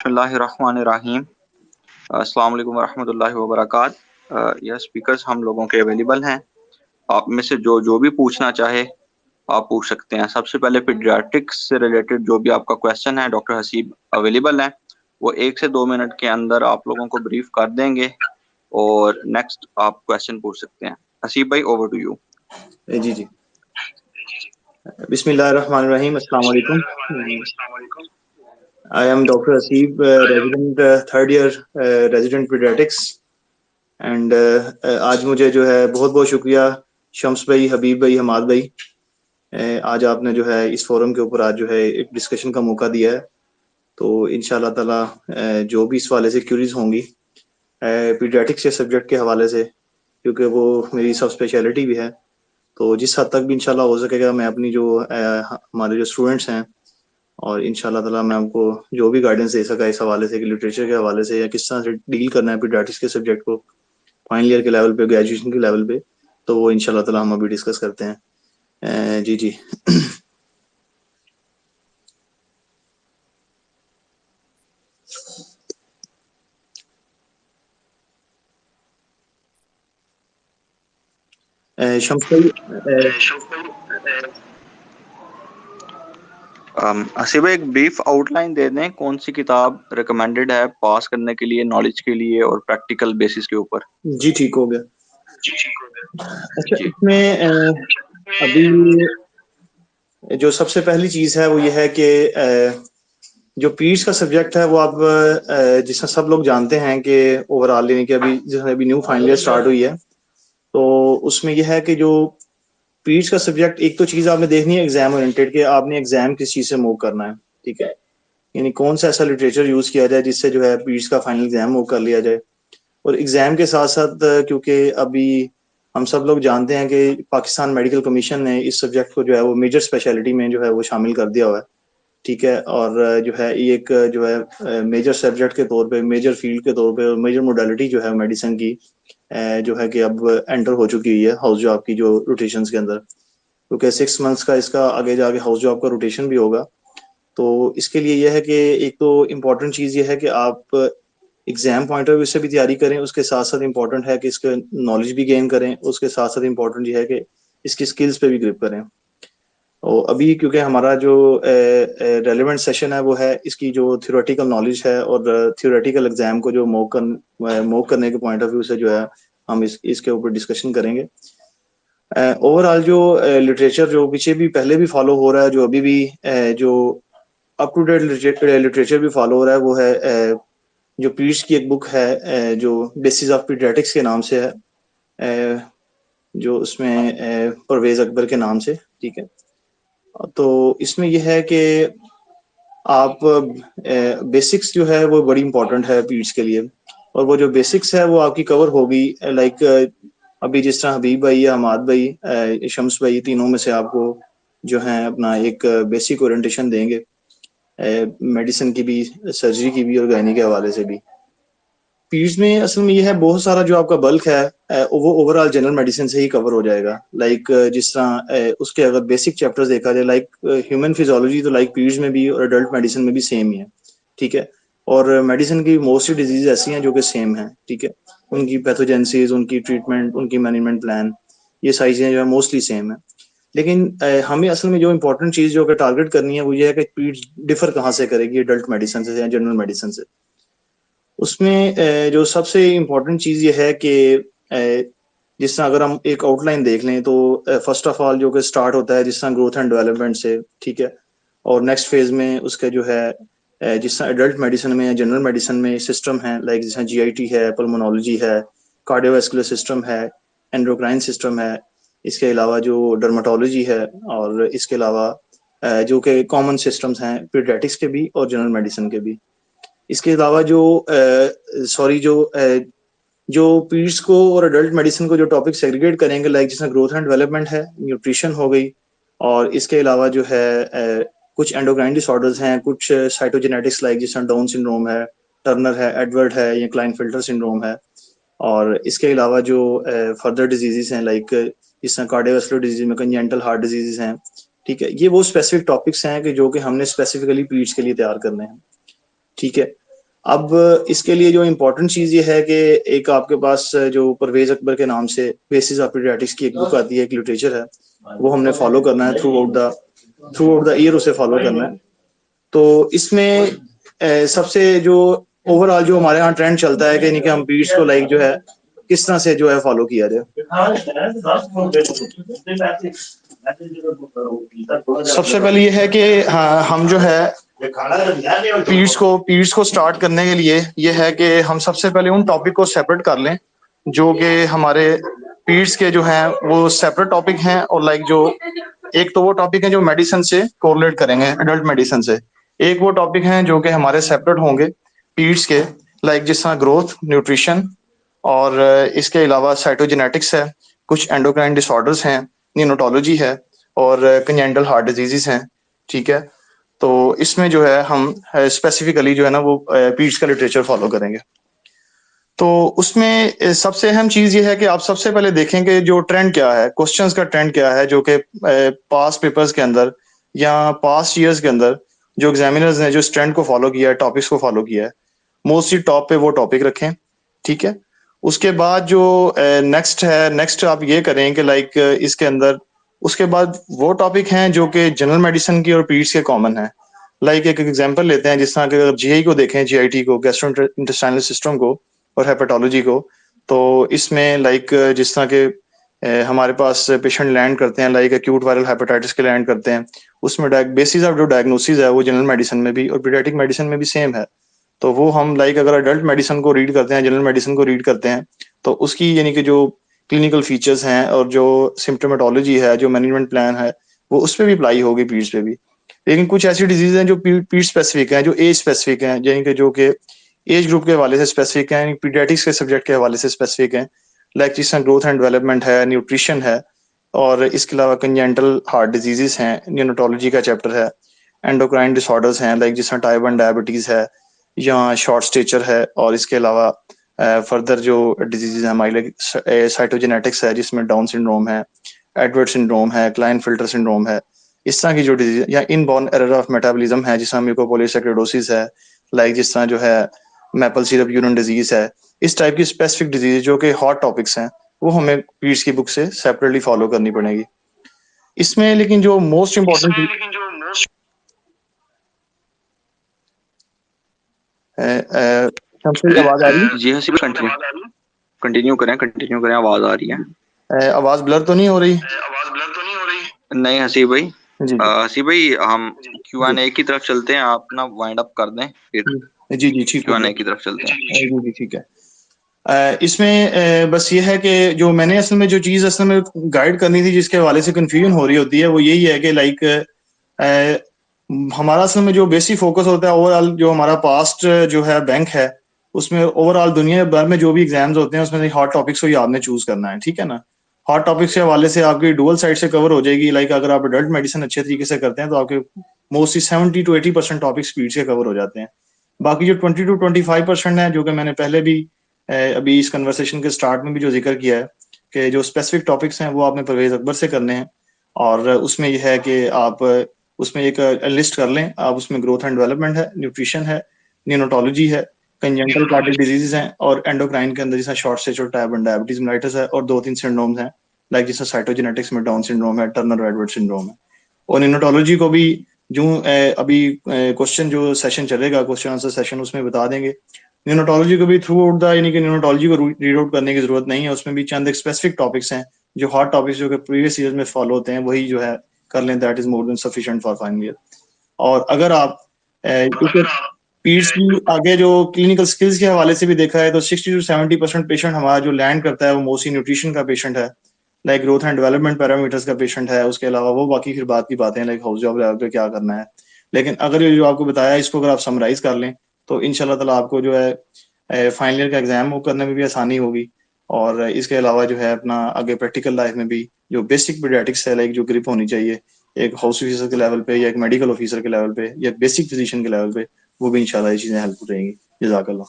बिस्मिल्लाहिर्रहमानिर्रहीम। अस्सलाम वालेकुम वरहमतुल्लाहि वबरकात। यह स्पीकर्स हम लोगों के अवेलेबल हैं। आप में से जो जो भी पूछना चाहे आप पूछ सकते हैं। सबसे पहले पीडियाट्रिक्स से रिलेटेड जो भी आपका क्वेश्चन है, डॉक्टर हसीब अवेलेबल हैं। वो 1 से 2 मिनट के अंदर आप लोगों को ब्रीफ कर देंगे और नेक्स्ट आप क्वेश्चन पूछ सकते हैं। हसीब भाई, ओवर टू यू। जी जी। बिस्मिल्लाहिर्रहमानिर्रहीम। अस्सलाम वालेकुम। I am doctor Haseeb, resident third year resident paediatrics. And आज मुझे जो है बहुत बहुत शुक्रिया शम्स भाई, हबीब भाई, हमाद भाई, आज आपने जो है इस फोरम के ऊपर आज जो है एक डिस्कशन का मौका दिया है। तो इंशाल्लाह ताला जो भी इस वाले से क्यूरीज होंगी पीडियाट्रिक्स के सब्जेक्ट के हवाले से, क्योंकि वो मेरी सब स्पेशलिटी भी है, तो जिस हद तक भी इंशाल्लाह हो सकेगा मैं अपनी जो हमारे जो स्टूडेंट्स हैं और इंशाल्लाह ताला मैं आपको जो भी गाइडेंस दे सका इस हवाले से कि लिटरेचर के हवाले से या किस तरह से डील करना है पीडियाट्रिक्स के सब्जेक्ट को फाइनल ईयर के लेवल पे, ग्रेजुएशन के लेवल पे, तो वो इंशाल्लाह ताला हम अभी डिस्कस करते हैं। जी जी। शम्स भाई, हसीब भाई, एक ब्रीफ आउटलाइन दे दें, कौन सी किताब रिकमेंडेड है पास करने के लिए, नॉलेज के लिए और प्रैक्टिकल बेसिस के ऊपर। जी ठीक हो गया। अच्छा, जी। इसमें अभी जो सबसे पहली चीज है वो ये है कि जो पीड्स का सब्जेक्ट है वो आप जिसमें सब लोग जानते हैं कि ओवरऑल यानी कि अभी जिसमें अभी न्यू फाइनल ईयर स्टार्ट हुई है, तो उसमें यह है कि जो पीड्स का सब्जेक्ट, एक तो चीज आपने देखनी है एग्जाम ओरिएंटेड कि आपने एग्जाम किस चीज से मूव करना है, ठीक है, यानी कौन सा ऐसा लिटरेचर यूज किया जाए जिससे जो है पीड्स का फाइनल एग्जाम मूव कर लिया जाए। और एग्जाम के साथ साथ क्योंकि अभी हम सब लोग जानते हैं कि पाकिस्तान मेडिकल कमीशन ने इस सब्जेक्ट को जो है वो मेजर स्पेशलिटी में जो है वो शामिल कर दिया हुआ है, ठीक है, और जो है ये एक जो है मेजर सब्जेक्ट के तौर पे, मेजर फील्ड के तौर पे और मेजर मोडालिटी जो है मेडिसिन की जो है कि अब एंटर हो चुकी हुई है हाउस जॉब की जो रोटेशन के अंदर, क्योंकि 6 मंथ्स का इसका आगे जाके हाउस जॉब का रोटेशन भी होगा। तो इसके लिए यह है कि एक तो इम्पोर्टेंट चीज़ ये है कि आप एग्जाम पॉइंट ऑफ व्यू से भी तैयारी करें, उसके साथ साथ इम्पोर्टेंट है कि इसका नॉलेज भी गेन करें, उसके साथ साथ इम्पोर्टेंट ये है कि इसकी स्किल्स पे भी ग्रिप करें। और अभी क्योंकि हमारा जो रेलेवेंट सेशन है वो है इसकी जो थ्योरेटिकल नॉलेज है और थ्योरेटिकल एग्जाम को जो मूव करने के पॉइंट ऑफ व्यू से जो है हम इसके ऊपर डिस्कशन करेंगे। ओवरऑल जो लिटरेचर जो पीछे भी पहले भी फॉलो हो रहा है, जो अभी भी जो अप टू डेट लिटरेचर भी फॉलो हो रहा है, वो है जो पीट्स की एक बुक है जो बेसिस ऑफ पीडियाट्रिक्स के नाम से है, जो उसमें परवेज अकबर के नाम से, ठीक है। तो इसमें यह है कि आप बेसिक्स जो है वो बड़ी इंपॉर्टेंट है पीट्स के लिए, और वो जो बेसिक्स है वो आपकी कवर होगी लाइक अभी जिस तरह हबीब भाई या हमाद भाई, शम्स भाई, तीनों में से आपको जो है अपना एक बेसिक ओरिएंटेशन देंगे मेडिसिन की भी, सर्जरी की भी और गायनी के हवाले से भी। पीड्स में असल में ये है बहुत सारा जो आपका बल्क है वो ओवरऑल जनरल मेडिसिन से ही कवर हो जाएगा। लाइक जिस तरह उसके अगर बेसिक चैप्टर्स देखा जाए, लाइक ह्यूमन फिजियोलॉजी, तो लाइक पीड्स में भी और अडल्ट मेडिसिन में भी सेम ही है, ठीक है। और मेडिसिन की मोस्टली डिजीज ऐसी हैं जो कि सेम है, ठीक है, उनकी पैथोजेंसिस, उनकी ट्रीटमेंट, उनकी मैनेजमेंट प्लान, ये सारी चीजें जो है मोस्टली सेम है। लेकिन हमें असल में जो इंपॉर्टेंट चीज जो टारगेट करनी है वो ये है कि पीड्स डिफर कहाँ से करेगी अडल्ट मेडिसिन से या जनरल मेडिसिन से। उसमें जो सबसे इम्पोर्टेंट चीज़ ये है कि जिस तरह अगर हम एक आउटलाइन देख लें तो फर्स्ट ऑफ ऑल जो कि स्टार्ट होता है जिस तरह ग्रोथ एंड डेवलपमेंट से, ठीक है, और नेक्स्ट फेज में उसके जो है जिस तरह एडल्ट मेडिसिन में या जनरल मेडिसिन में सिस्टम है, लाइक जिस तरह जीआईटी है, पल्मोनोलॉजी है, कार्डियोवैस्कुलर सिस्टम है, एंडोक्राइन सिस्टम है, इसके अलावा जो डर्माटोलॉजी है, और इसके अलावा जो कि कॉमन सिस्टम्स हैं पीडियाट्रिक्स के भी और जनरल मेडिसिन के भी। इसके अलावा जो सॉरी जो पीड्स को और अडल्ट मेडिसिन को जो टॉपिक सेग्रीगेट करेंगे, लाइक जिसमें ग्रोथ एंड डेवलपमेंट है, न्यूट्रिशन हो गई, और इसके अलावा जो है कुछ एंडोक्राइन डिसऑर्डर्स हैं, कुछ साइटोजेनेटिक्स लाइक जिस तरह डाउन सिंड्रोम है, टर्नर है, एडवर्ड है, या क्लाइनफिल्टर सिंड्रोम है, और इसके अलावा जो फर्दर डिजीजेस हैं लाइक जिस तरह कार्डियोवैस्कुलर डिजीज में कंजेंटल हार्ट डिजीजेस हैं, ठीक है, ये वो स्पेसिफिक टॉपिक्स हैं कि जो कि हमने स्पेसिफिकली पीड्स के लिए तैयार करने हैं, ठीक है। अब इसके लिए जो इम्पोर्टेंट चीज़ ये है कि एक आपके पास जो परवेज़ अकबर के नाम से बेसिस ऑफ पीडियाट्रिक्स की एक बुक आती है, एक लिटरेचर है, वो हमने फॉलो करना है थ्रू आउट द ईयर, उसे फॉलो करना है। तो इसमें सबसे जो ओवरऑल जो हमारे यहाँ ट्रेंड चलता है कि नहीं कि हम पीरियड्स को लाइक जो है किस तरह से जो है फॉलो किया जाए। सबसे पहले ये है कि हाँ, हम जो है पीरियड्स को स्टार्ट करने के लिए ये है कि हम सबसे पहले उन टॉपिक को सेपरेट कर लें जो कि हमारे पीरियड्स के जो हैं वो सेपरेट टॉपिक हैं, और लाइक जो एक तो वो टॉपिक है जो मेडिसिन से कोरिलेट करेंगे, एडल्ट मेडिसिन से। एक वो टॉपिक हैं जो कि हमारे सेपरेट होंगे पीरियड्स के, लाइक जिस तरह ग्रोथ, न्यूट्रिशन, और इसके अलावा साइटोजेनेटिक्स है, कुछ एंडोक्राइन डिसऑर्डर्स हैं, न्यूरोटोलॉजी है, और कंजेनिटल हार्ट डिजीजेस हैं। ठीक है, तो इसमें जो है हम स्पेसिफिकली जो है ना वो पीरियड्स का लिटरेचर फॉलो करेंगे। तो उसमें सबसे अहम चीज ये है कि आप सबसे पहले देखें कि जो ट्रेंड क्या है, क्वेश्चंस का ट्रेंड क्या है, जो कि पास पेपर्स के अंदर या पास्ट ईयर्स के अंदर जो एग्जामिनर्स ने जो इस ट्रेंड को फॉलो किया है, टॉपिक्स को फॉलो किया है, मोस्टली टॉप पे वो टॉपिक रखें। ठीक है, उसके बाद जो नेक्स्ट आप ये करें कि लाइक इसके अंदर उसके बाद वो टॉपिक हैं जो कि जनरल मेडिसिन की और पीरियड्स के कॉमन है। लाइक एक एग्जांपल लेते हैं, जिस तरह के जीआई को देखें, जीआईटी को, गैस्ट्रोइंटेस्टाइनल सिस्टम को और हेपेटोलॉजी को, तो इसमें लाइक जिस तरह के हमारे पास पेशेंट लैंड करते हैं, लाइक एक्यूट वायरल हेपेटाइटिस के लैंड करते हैं, उसमें बेसिस ऑफ जो डायग्नोसिस है वो जनरल मेडिसिन में भी और पीडियाट्रिक मेडिसिन में भी सेम है। तो वो हम लाइक अगर अडल्ट मेडिसिन को रीड करते हैं, जनरल मेडिसिन को रीड करते हैं, तो उसकी यानी कि जो क्लिनिकल फीचर्स हैं और जो सिम्टोमेटोलॉजी है, जो मैनेजमेंट प्लान है, वो उस पर भी अप्लाई होगी, पीरियड्स पे भी। लेकिन कुछ ऐसी डिजीज हैं जो पीरियड स्पेसिफिक हैं, जो एज स्पेसिफिक हैं, यानी कि जो कि एज ग्रुप के हवाले से स्पेसिफिक हैं, पीडियाट्रिक्स के सब्जेक्ट के हवाले से स्पेसिफिक हैं, लाइक जिस तरह ग्रोथ एंड डेवलपमेंट है, न्यूट्रिशन है, और इसके अलावा कंजेनिटल हार्ट डिजीजेस हैं, न्यूरोटोलॉजी का चैप्टर है, एंडोक्राइन डिसऑर्डर्स हैं, लाइक जिस तरह टाइप 1 डायबिटीज है या शॉर्ट स्टेचर है, और इसके अलावा फर्दर जो डिजीजेज हैं हमारी, लाइक साइटोजेनेटिक्स है जिसमें डाउन सिंड्रोम है, एडवर्ड सिंड्रोम है, क्लाइन फिल्टर सिंड्रोम है, इस तरह की जो डिजीज, या इनबॉर्न एरर ऑफ मेटाबॉलिज्म है जिसमें म्यूकोपॉलीसैकेराइडोसिस है, लाइक जिस तरह जो है मैपल सिरप यूरिन डिजीज है। इस टाइप की स्पेसिफिक डिजीज जो कि हॉट टॉपिक्स हैं, वो हमें पीरियड्स की बुक से सेपरेटली फॉलो करनी पड़ेगी। इसमें लेकिन जो मोस्ट इम्पोर्टेंट आवाज आ रही जी हाँ, सिर्फ कंटिन्यू करें, आवाज आ रही है। है? आवाज ब्लर तो नहीं हो रही? नहीं हसीब भाई, जी हसीब भाई हम Q&A की तरफ चलते हैं, आप ना वाइंड अप कर दें, फिर जी जी ठीक Q&A की तरफ चलते हैं। जी जी ठीक है। इसमें बस ये है कि जो मैंने असल में जो चीज़ असल में गाइड करनी थी, जिसके हवाले से कंफ्यूजन हो रही होती है, वो यही है कि लाइक हमारा असल में जो बेसिक फोकस होता है ओवरऑल, जो हमारा पास्ट जो है बैंक है, उसमें ओवरऑल दुनिया भर में जो भी एग्जाम्स होते हैं उसमें हॉट टॉपिक्स को ही आपने चूज करना है। ठीक है ना, हॉट टॉपिक्स के हवाले से आपकी डुअल साइड से कवर हो जाएगी। लाइक अगर आप अडल्ट मेडिसिन अच्छे तरीके से करते हैं तो आपके मोस्टली 70 to 80% टॉपिक स्पीड से कवर हो जाते हैं। बाकी जो 20 to 25% है, जो कि मैंने पहले भी अभी इस कन्वर्सेशन के स्टार्ट में भी जो जिक्र किया है कि जो स्पेसिफिक टॉपिक्स हैं वो आपने परवेज अकबर से करने हैं, और उसमें यह है कि आप उसमें एक लिस्ट कर लें। आप उसमें ग्रोथ एंड डेवलपमेंट है, न्यूट्रिशन है, न्यूरोटोलॉजी है, कंजेनिटल कार्डियक डिजीजेस हैं, और एंडोक्राइन के अंदर जैसा short stature type 1 diabetes mellitus है, और 2-3 सिंड्रोम्स हैं, लाइक जैसा साइटोजेनेटिक्स में डाउन सिंड्रोम है, टर्नर एडवर्ड सिंड्रोम है। और न्यूरोटोलॉजी को भी जो अभी क्वेश्चन जो सेशन चलेगा, क्वेश्चन आंसर सेशन, उसमें बता देंगे। न्यूरोटोलॉजी को भी थ्रू आउट द यानी कि न्यूरोटोलॉजी को रीड आउट करने की जरूरत नहीं है, उसमें भी चंद एक स्पेसिफिक टॉपिक्स हैं जो हॉट टॉपिक्स जो कि प्रीवियस ईयर में फॉलो होते हैं, वही जो है कर लें, that is more than sufficient for final year. और अगर आप पीड्स की आगे जो क्लिनिकल स्किल्स के हवाले से भी देखा है तो 60 to 70% पेशेंट हमारा जो लैंड करता है वो मोस्टली न्यूट्रिशन का पेशेंट है, like growth and development parameters का पेशेंट है। उसके अलावा वो बाकी फिर बात की बातें लाइक हाउस जॉब लेवल पे क्या करना है। लेकिन अगर ये जो आपको बताया इसको अगर आप समराइज कर लें तो इंशाल्लाह ताला आपको जो है फाइनल ईयर का एग्जाम वो करने में भी आसानी होगी। और इसके अलावा जो है अपना आगे प्रैक्टिकल लाइफ में भी जो बेसिक पीडियाट्रिक्स है, लाइक जो ग्रिप होनी चाहिए एक हाउस ऑफिसर के लेवल पे या एक मेडिकल ऑफिसर के लेवल पे या बेसिक फिजिशियन के लेवल पे, वो भी इंशाल्लाह ये चीजें हेल्प रहेंगी। जज़ाकल्लाह।